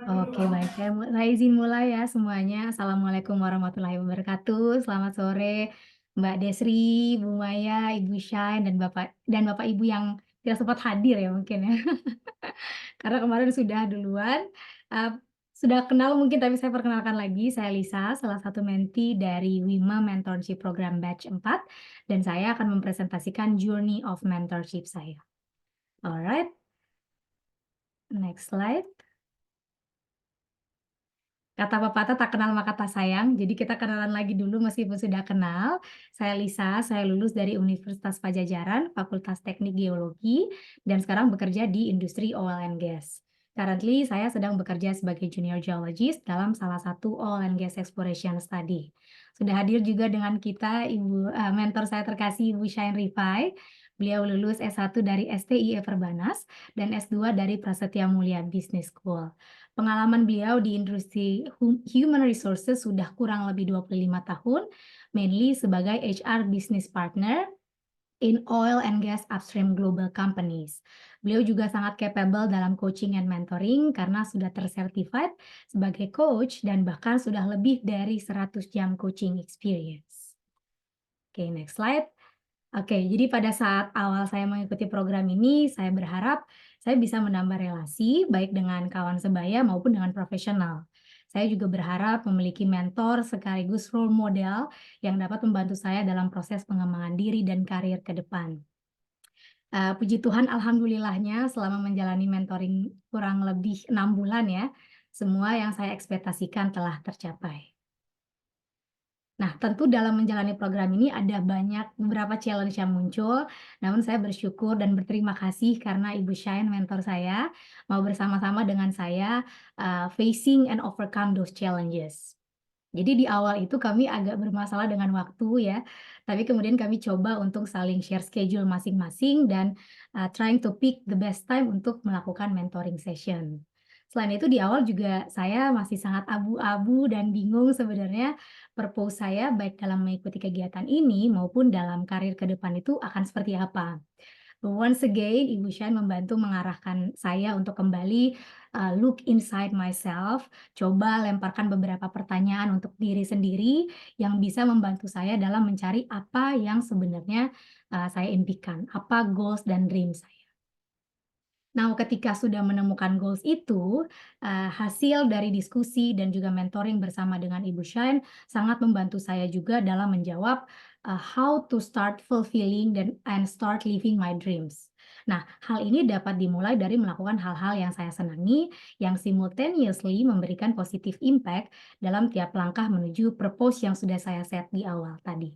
Oke, baik. Saya izin mulai ya semuanya. Assalamualaikum warahmatullahi wabarakatuh. Selamat sore Mbak Desri, Bu Maya, Ibu Shine, dan Bapak Ibu yang tidak sempat hadir ya mungkin ya. Karena kemarin sudah duluan, eee, sudah kenal mungkin tapi saya perkenalkan lagi, saya Lisa, salah satu menti dari Wima Mentorship Program Batch 4 dan saya akan mempresentasikan journey of mentorship saya. Alright, next slide. Kata pepatah tak kenal maka tak sayang, jadi kita kenalan lagi dulu meskipun sudah kenal. Saya Lisa, saya lulus dari Universitas Pajajaran, Fakultas Teknik Geologi, dan sekarang bekerja di industri oil and gas. Currently, saya sedang bekerja sebagai junior geologist dalam salah satu oil and gas exploration study. Sudah hadir juga dengan kita mentor saya terkasih Ibu Shine Rifai. Beliau lulus S1 dari STIE Perbanas dan S2 dari Prasetya Mulia Business School. Pengalaman beliau di industri human resources sudah kurang lebih 25 tahun, mainly sebagai HR business partner in oil and gas upstream global companies. Beliau juga sangat capable dalam coaching and mentoring karena sudah tersertified sebagai coach dan bahkan sudah lebih dari 100 jam coaching experience. Oke, next slide. Oke, jadi pada saat awal saya mengikuti program ini, saya berharap saya bisa menambah relasi baik dengan kawan sebaya maupun dengan profesional. Saya juga berharap memiliki mentor sekaligus role model yang dapat membantu saya dalam proses pengembangan diri dan karir ke depan. Puji Tuhan alhamdulillahnya selama menjalani mentoring kurang lebih 6 bulan ya, semua yang saya ekspektasikan telah tercapai. Nah, tentu dalam menjalani program ini ada beberapa challenge yang muncul, namun saya bersyukur dan berterima kasih karena Ibu Shine, mentor saya, mau bersama-sama dengan saya, facing and overcome those challenges. Jadi di awal itu kami agak bermasalah dengan waktu ya, tapi kemudian kami coba untuk saling share schedule masing-masing dan, trying to pick the best time untuk melakukan mentoring session. Selain itu di awal juga saya masih sangat abu-abu dan bingung sebenarnya purpose saya baik dalam mengikuti kegiatan ini maupun dalam karir ke depan itu akan seperti apa. Once again, Ibu Shine membantu mengarahkan saya untuk kembali look inside myself, coba lemparkan beberapa pertanyaan untuk diri sendiri yang bisa membantu saya dalam mencari apa yang sebenarnya saya impikan, apa goals dan dreams saya. Nah, ketika sudah menemukan goals itu, hasil dari diskusi dan juga mentoring bersama dengan Ibu Shine sangat membantu saya juga dalam menjawab, how to start fulfilling and start living my dreams. Nah, hal ini dapat dimulai dari melakukan hal-hal yang saya senangi, yang simultaneously memberikan positive impact dalam tiap langkah menuju purpose yang sudah saya set di awal tadi.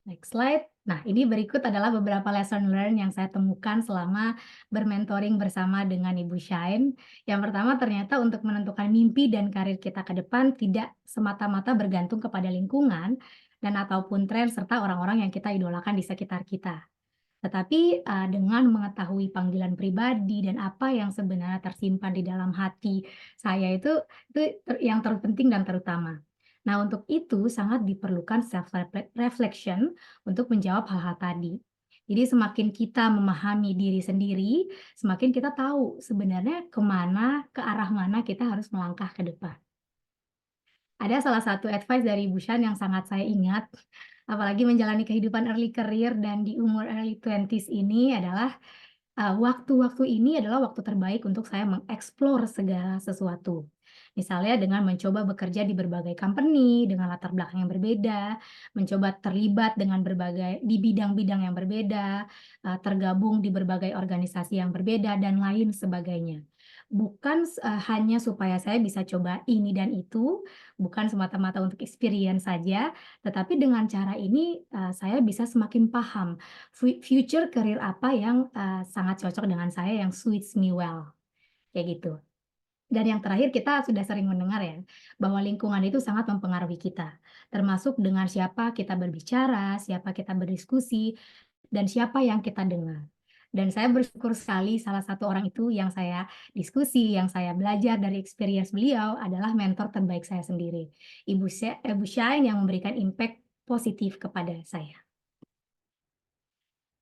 Next slide. Nah, ini berikut adalah beberapa lesson learned yang saya temukan selama bermentoring bersama dengan Ibu Shine. Yang pertama, ternyata untuk menentukan mimpi dan karir kita ke depan tidak semata-mata bergantung kepada lingkungan dan ataupun tren serta orang-orang yang kita idolakan di sekitar kita. Tetapi dengan mengetahui panggilan pribadi dan apa yang sebenarnya tersimpan di dalam hati saya itu yang terpenting dan terutama. Nah, untuk itu sangat diperlukan self reflection untuk menjawab hal-hal tadi. Jadi semakin kita memahami diri sendiri, semakin kita tahu sebenarnya ke arah mana kita harus melangkah ke depan. Ada salah satu advice dari Ibu Shan yang sangat saya ingat, apalagi menjalani kehidupan early career dan di umur early 20s ini adalah, waktu-waktu ini adalah waktu terbaik untuk saya mengeksplor segala sesuatu. Misalnya dengan mencoba bekerja di berbagai company, dengan latar belakang yang berbeda, mencoba terlibat dengan di bidang-bidang yang berbeda, tergabung di berbagai organisasi yang berbeda, dan lain sebagainya. Bukan hanya supaya saya bisa coba ini dan itu, bukan semata-mata untuk experience saja, tetapi dengan cara ini, saya bisa semakin paham future career apa yang, sangat cocok dengan saya, yang suits me well, kayak gitu. Dan yang terakhir kita sudah sering mendengar ya, bahwa lingkungan itu sangat mempengaruhi kita, termasuk dengan siapa kita berbicara, siapa kita berdiskusi, dan siapa yang kita dengar. Dan saya bersyukur sekali salah satu orang itu yang saya diskusi, yang saya belajar dari experience beliau adalah mentor terbaik saya sendiri, Ibu Shine yang memberikan impact positif kepada saya.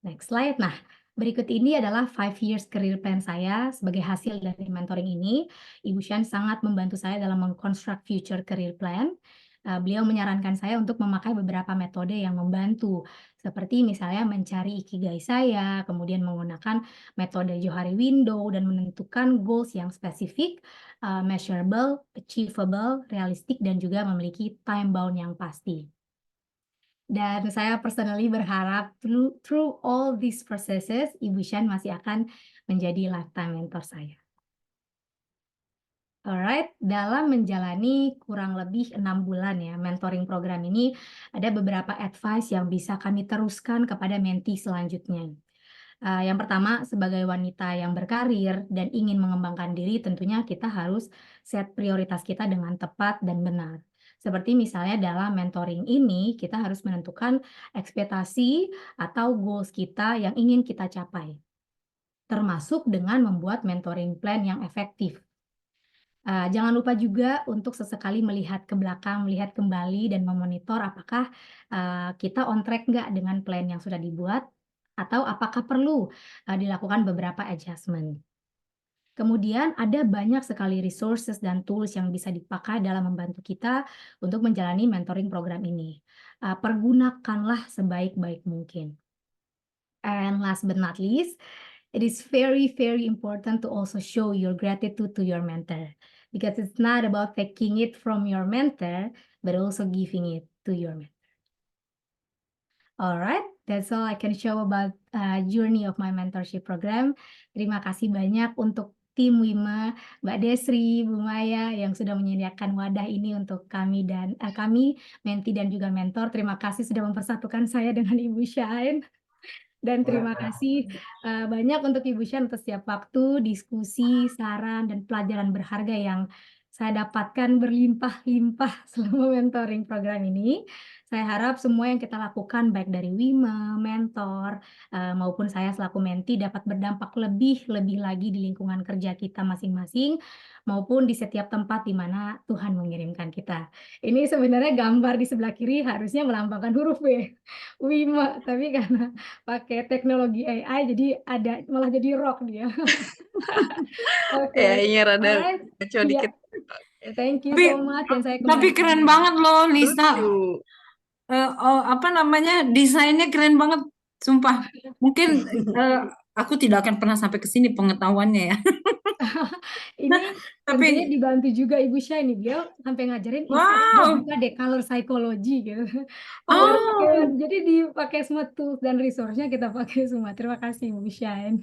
Next slide. Nah, Berikut ini adalah 5 years career plan saya sebagai hasil dari mentoring ini. Ibu Shan sangat membantu saya dalam mengkonstruk future career plan. Beliau menyarankan saya untuk memakai beberapa metode yang membantu, seperti misalnya mencari ikigai saya, kemudian menggunakan metode Johari Window dan menentukan goals yang spesifik, measurable, achievable, realistik, dan juga memiliki time bound yang pasti. Dan saya personally berharap through all these processes, Ibu Shan masih akan menjadi lifetime mentor saya. Alright, dalam menjalani kurang lebih 6 bulan ya mentoring program ini, ada beberapa advice yang bisa kami teruskan kepada mentee selanjutnya. Yang pertama, sebagai wanita yang berkarir dan ingin mengembangkan diri, tentunya kita harus set prioritas kita dengan tepat dan benar. Seperti misalnya dalam mentoring ini, kita harus menentukan ekspektasi atau goals kita yang ingin kita capai, termasuk dengan membuat mentoring plan yang efektif. Jangan lupa juga untuk sesekali melihat ke belakang, melihat kembali dan memonitor apakah, kita on track nggak dengan plan yang sudah dibuat, atau apakah perlu, dilakukan beberapa adjustment. Kemudian ada banyak sekali resources dan tools yang bisa dipakai dalam membantu kita untuk menjalani mentoring program ini. Pergunakanlah sebaik-baik mungkin. And last but not least, it is very, very important to also show your gratitude to your mentor, because it's not about taking it from your mentor, but also giving it to your mentor. Alright, that's all I can show about journey of my mentorship program. Terima kasih banyak untuk tim Wima, Mbak Desri, Bu Maya yang sudah menyediakan wadah ini untuk kami dan kami, mentee dan juga mentor. Terima kasih sudah mempersatukan saya dengan Ibu Shine. Dan terima kasih banyak untuk Ibu Shan untuk setiap waktu, diskusi, saran, dan pelajaran berharga yang saya dapatkan berlimpah-limpah selama mentoring program ini. Saya harap semua yang kita lakukan baik dari Wima, mentor, maupun saya selaku mentee dapat berdampak lebih lagi di lingkungan kerja kita masing-masing, maupun di setiap tempat di mana Tuhan mengirimkan kita. Ini sebenarnya gambar di sebelah kiri harusnya melambangkan huruf W, Wima, tapi karena pakai teknologi AI jadi ada malah jadi rock dia. Ya, Oke, ini rada alright, kacau iya, dikit. thank you Tapi so much dan saya tapi kembalikan keren lagi. banget loh Lisa. Lucu. Apa namanya, desainnya keren banget, sumpah. Mungkin aku tidak akan pernah sampai ke sini pengetahuannya ya. Ini tentunya Tapi dibantu juga Ibu Shani, beliau sampai ngajarin ada wow, juga deh color psychology gitu. Biar oh, jadi dipakai semua tools dan resource-nya kita pakai semua. Terima kasih Ibu Shine.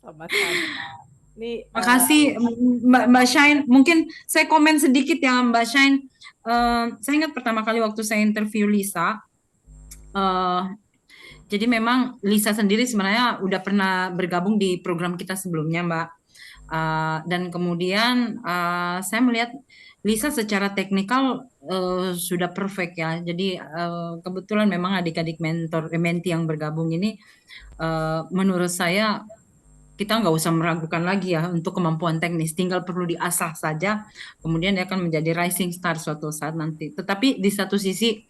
Sama-sama. Ini makasih Mbak Shine. Mungkin saya komen sedikit ya Mbak Shine. Saya ingat pertama kali waktu saya interview Lisa. eh, jadi memang Lisa sendiri sebenarnya udah pernah bergabung di program kita sebelumnya, Mbak. Dan kemudian saya melihat Lisa secara teknikal sudah perfect ya. Jadi kebetulan memang adik-adik mentee yang bergabung ini menurut saya kita nggak usah meragukan lagi ya untuk kemampuan teknis, tinggal perlu diasah saja, kemudian dia akan menjadi rising star suatu saat nanti. Tetapi di satu sisi,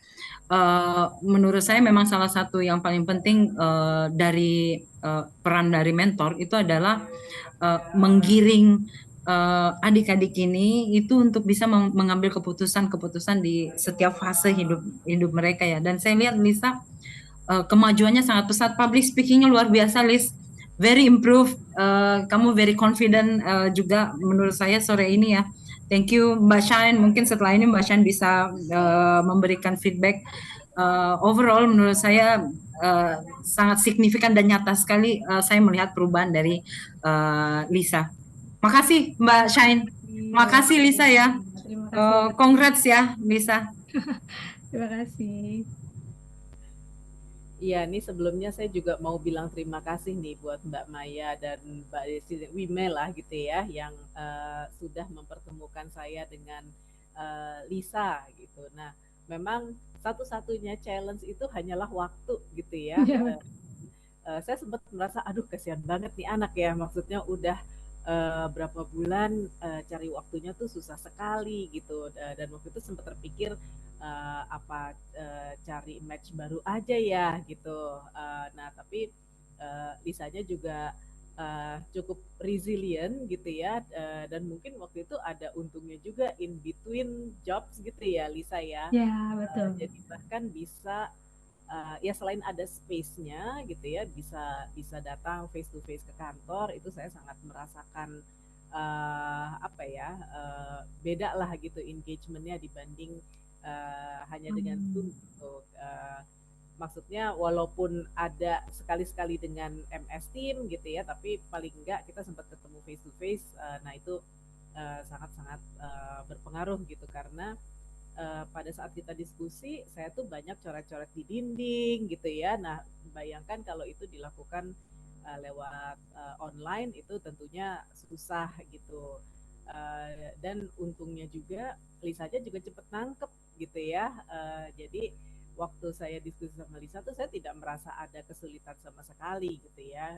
menurut saya memang salah satu yang paling penting dari peran dari mentor itu adalah menggiring adik-adik ini itu untuk bisa mengambil keputusan-keputusan di setiap fase hidup hidup mereka ya. Dan saya lihat Lisa kemajuannya sangat pesat, public speakingnya luar biasa, Liz. Very improve, kamu very confident juga menurut saya sore ini ya. Thank you Mbak Shine. Mungkin setelah ini Mbak Shine bisa memberikan feedback. Overall menurut saya sangat signifikan dan nyata sekali saya melihat perubahan dari Lisa. Makasih Mbak Shine. Makasih Lisa ya. Terima kasih. Congrats ya Lisa. Terima kasih. Iya, nih sebelumnya saya juga mau bilang terima kasih nih buat Mbak Maya dan Mbak Desi Wime lah gitu ya, yang sudah mempertemukan saya dengan Lisa gitu. Nah, memang satu-satunya challenge itu hanyalah waktu gitu ya. Ya, Saya sempat merasa, aduh kasihan banget nih anak ya, maksudnya udah berapa bulan cari waktunya tuh susah sekali gitu. Dan waktu itu sempat terpikir apa cari match baru aja ya gitu. Nah tapi Lisanya juga cukup resilient gitu ya, dan mungkin waktu itu ada untungnya juga in between jobs gitu ya Lisa ya. Ya, betul. Jadi bahkan bisa ya selain ada space-nya gitu ya, bisa datang face to face ke kantor, itu saya sangat merasakan apa ya, beda lah gitu engagement-nya dibanding hanya dengan Zoom gitu. Maksudnya walaupun ada sekali-sekali dengan MS Team gitu ya, tapi paling enggak kita sempat ketemu face to face. Nah itu sangat-sangat berpengaruh gitu, karena pada saat kita diskusi saya tuh banyak coret-coret di dinding gitu ya. Nah bayangkan kalau itu dilakukan lewat online, itu tentunya susah gitu. Dan untungnya juga Lisanya juga cepet nangkep gitu ya. Jadi waktu saya diskusi sama Lisa tuh saya tidak merasa ada kesulitan sama sekali gitu ya.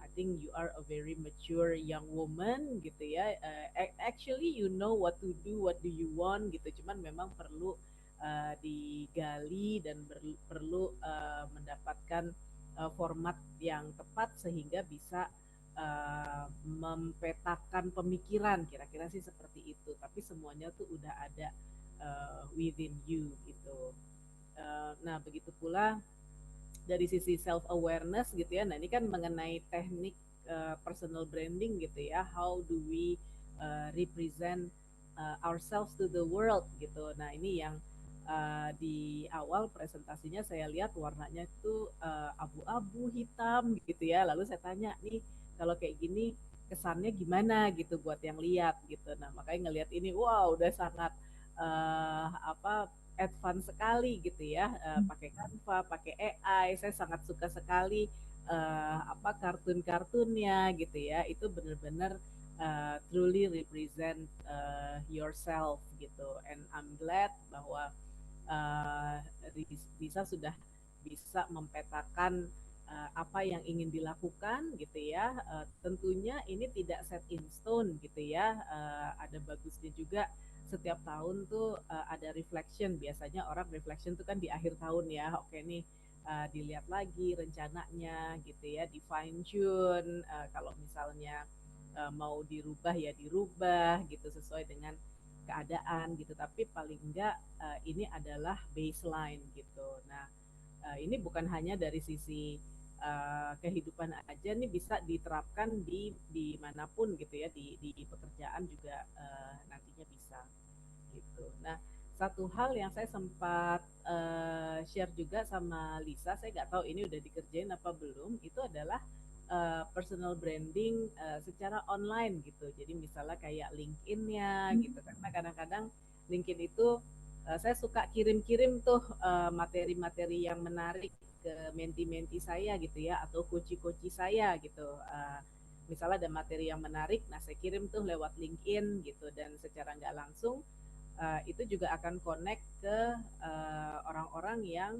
I think you are a very mature young woman gitu ya. Actually you know what to do, what do you want gitu. Cuman memang perlu digali dan perlu mendapatkan format yang tepat sehingga bisa mempetakan pemikiran, kira-kira sih seperti itu. Tapi semuanya tuh udah ada within you gitu. Nah, begitu pula dari sisi self awareness gitu ya. Nah, ini kan mengenai teknik personal branding gitu ya. How do we represent ourselves to the world gitu. Nah, ini yang di awal presentasinya saya lihat warnanya itu abu-abu hitam gitu ya. Lalu saya tanya nih, kalau kayak gini kesannya gimana gitu buat yang lihat gitu. Nah, makanya ngelihat ini, wow, udah sangat apa advance sekali gitu ya, pakai Canva, pakai AI. Saya sangat suka sekali apa kartun-kartunnya gitu ya. Itu benar-benar truly represent yourself gitu. And I'm glad bahwa Lisa sudah bisa mempetakan apa yang ingin dilakukan gitu ya. Tentunya ini tidak set in stone gitu ya. Ada bagusnya juga setiap tahun tuh ada reflection. Biasanya orang reflection tuh kan di akhir tahun ya. Oke nih, dilihat lagi rencananya gitu ya, di fine tune. Kalau misalnya mau dirubah ya dirubah gitu sesuai dengan keadaan gitu. Tapi paling enggak ini adalah baseline gitu. Nah, ini bukan hanya dari sisi kehidupan aja, nih bisa diterapkan di manapun gitu ya, di pekerjaan juga nantinya bisa gitu. Nah, satu hal yang saya sempat share juga sama Lisa, saya nggak tahu ini udah dikerjain apa belum, itu adalah personal branding secara online gitu. Jadi misalnya kayak LinkedIn-nya gitu, karena kadang-kadang LinkedIn itu saya suka kirim-kirim tuh materi-materi yang menarik ke menti-menti saya gitu ya, atau coach-coach saya gitu. Misalnya ada materi yang menarik, nah saya kirim tuh lewat LinkedIn gitu, dan secara nggak langsung itu juga akan connect ke orang-orang yang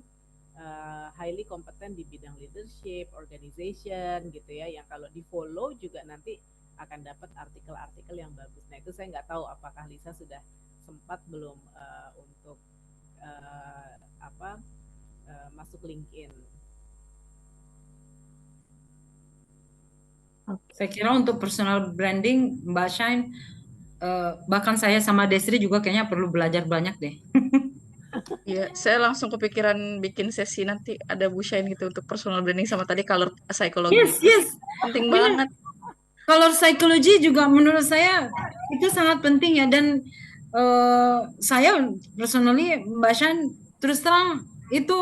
highly kompeten di bidang leadership, organization gitu ya, yang kalau di follow juga nanti akan dapat artikel-artikel yang bagus. Nah itu saya nggak tahu apakah Lisa sudah sempat belum untuk masuk LinkedIn. Saya kira untuk personal branding, Mbak Shine, bahkan saya sama Desri juga kayaknya perlu belajar banyak deh. Iya, saya langsung kepikiran bikin sesi nanti ada Bu Shine gitu untuk personal branding sama tadi color psychology Yes, itu. yes. Penting Benar. banget. Color psychology juga menurut saya itu sangat penting ya, dan saya personally Mbak Shan terus terang itu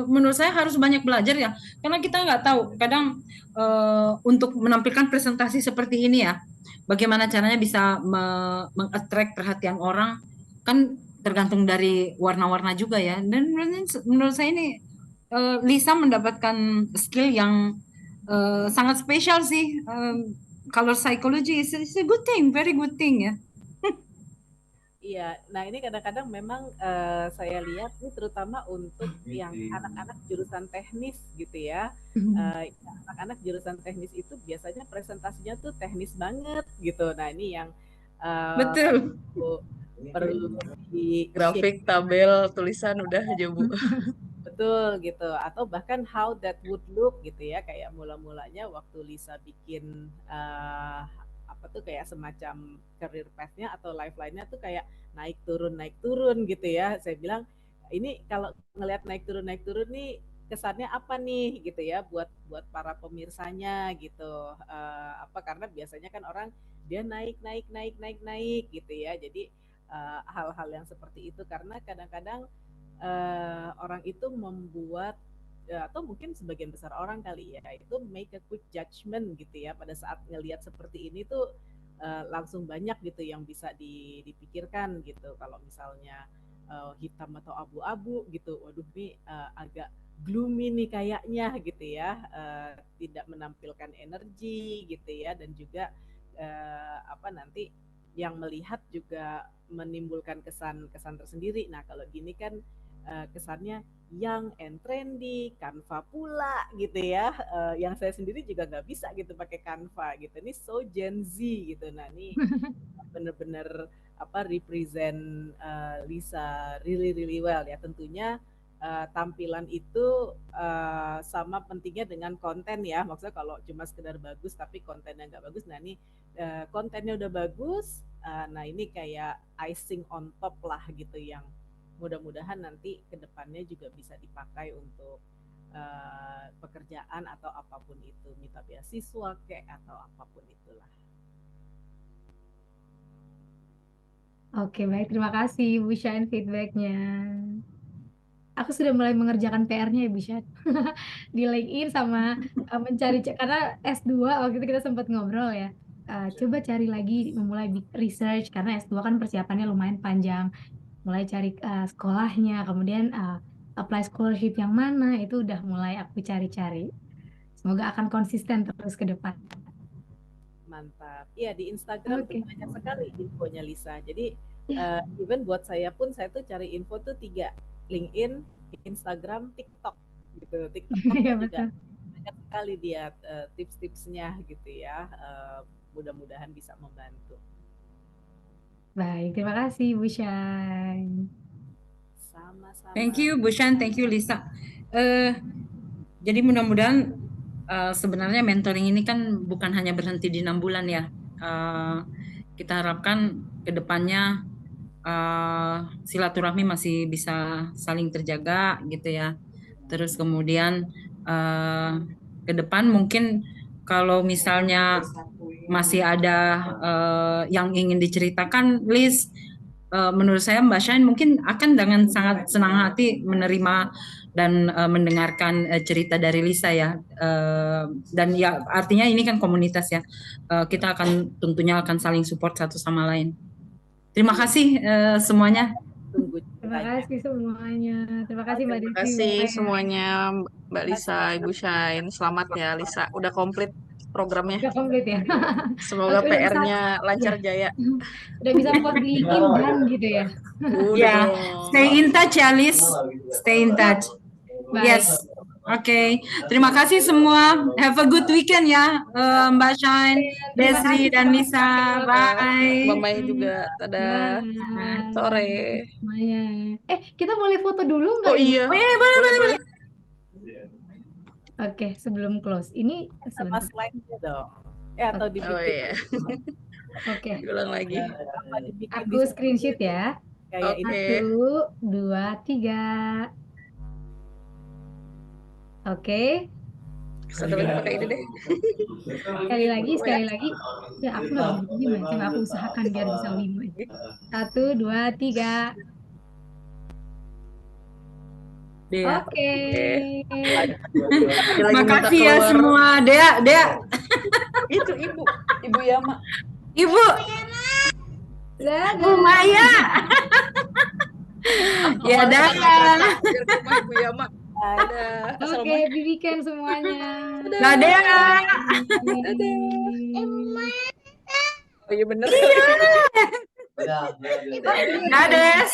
menurut saya harus banyak belajar ya, karena kita nggak tahu kadang untuk menampilkan presentasi seperti ini ya, bagaimana caranya bisa meng-attract perhatian orang, kan tergantung dari warna-warna juga ya. Dan menurut saya ini Lisa mendapatkan skill yang sangat spesial sih. Color psychology is a good thing, very good thing ya. Iya, nah ini kadang-kadang memang saya lihat ini terutama untuk yang anak-anak jurusan teknis gitu ya. Anak-anak jurusan teknis itu biasanya presentasinya tuh teknis banget gitu. Nah ini yang Betul. perlu di Grafik, tabel, tulisan udah aja Bu. betul gitu, atau bahkan how that would look gitu ya, kayak mula-mulanya waktu Lisa bikin apa tuh kayak semacam career path-nya atau lifeline-nya tuh kayak naik turun gitu ya. Saya bilang ini kalau ngelihat naik turun nih kesannya apa nih gitu ya buat buat para pemirsanya gitu. Apa karena biasanya kan orang dia naik gitu ya. Jadi hal-hal yang seperti itu karena kadang-kadang orang itu membuat atau mungkin sebagian besar orang kali ya itu make a quick judgment gitu ya pada saat ngelihat seperti ini tuh langsung banyak gitu yang bisa dipikirkan gitu kalau misalnya hitam atau abu-abu gitu waduh nih agak gloomy nih kayaknya gitu ya tidak menampilkan energi gitu ya dan juga apa nanti yang melihat juga menimbulkan kesan tersendiri. Nah kalau gini kan kesannya young and trendy, Canva pula gitu ya. Yang saya sendiri juga nggak bisa gitu pakai Canva gitu. Ini so Gen Z gitu. Nah ini bener-bener apa represent Lisa really well ya. Tentunya tampilan itu sama pentingnya dengan konten ya. Maksudnya kalau cuma sekedar bagus tapi kontennya nggak bagus, nah ini kontennya udah bagus, nah ini kayak icing on top lah gitu yang mudah-mudahan nanti kedepannya juga bisa dipakai untuk pekerjaan atau apapun itu, minta beasiswa kayak atau apapun itulah. Oke, baik. Terima kasih Bu Shine feedbacknya. Aku sudah mulai mengerjakan PR-nya ya Bu Shine. Di LinkedIn sama mencari, karena S2 waktu itu kita sempat ngobrol ya. Coba cari lagi, memulai research, karena S2 kan persiapannya lumayan panjang. Mulai cari sekolahnya, kemudian apply scholarship yang mana, itu udah mulai aku cari-cari. Semoga akan konsisten terus ke depan. Mantap. Iya di Instagram tuh Oke. banyak sekali infonya Lisa. Jadi even buat saya pun saya tuh cari info tuh 3, LinkedIn, Instagram, TikTok gitu. TikTok Iya juga betul. banyak sekali dia tips-tipsnya gitu ya. Mudah-mudahan bisa membantu. Baik, terima kasih Bu Shine. Sama-sama. Thank you Bu Shan, thank you Lisa. Jadi mudah-mudahan sebenarnya mentoring ini kan bukan hanya berhenti di 6 bulan ya. Kita harapkan ke depannya silaturahmi masih bisa saling terjaga gitu ya. Terus kemudian ke depan mungkin kalau misalnya masih ada yang ingin diceritakan, Liz, menurut saya Mbak Shine mungkin akan dengan sangat senang hati menerima dan mendengarkan cerita dari Lisa ya. Dan ya artinya ini kan komunitas ya. Kita akan tentunya akan saling support satu sama lain. Terima kasih semuanya. Tunggu Terima ceritanya. kasih semuanya. Terima kasih Mbak Terima Desi, kasih Mbak Maya. semuanya, Mbak Lisa, Ibu Shine. Selamat ya Lisa, udah komplit programnya. Udah komplit ya. Semoga Oke, udah bisa, PR-nya lancar jaya. udah bisa vote di LinkedIn dan gitu ya. Udah Ya, dong. stay in touch ya Liz. Stay in touch. Baik. Yes. Oke, terima kasih semua. Have a good weekend ya, Mbak Shine, Terima Desri, kasih dan Lisa. Mbak Bye. Maya juga. Dadah. Bye. Sore. Maya. Kita boleh foto dulu nggak Oh ini? iya. Oh iya, boleh. Oke, sebelum close. Ini Sama sebentar. slide-nya dong. Atau dibikin. Oh iya. Oke. Diulang lagi. Apa dibikin Aku di screenshot ya. kayak ini. Oke. 1, 2, 3. Oke. Satu lagi pakai ini deh. Sekali lagi. Ya, aku nggak bisa begini, coba aku usahakan biar bisa 5. 1, 2, 3. Dea. Oke. Dia lagi minta Makasih ya keluar. semua. Dea. Itu Ibu Yama. Ibu. Dadah. Bu Maya. Ya, dah. Biar ke rumah Ibu Yama. Dadah. Oke, happy weekend semuanya. Dadah. Dadah. Oh iya bener. Dadah.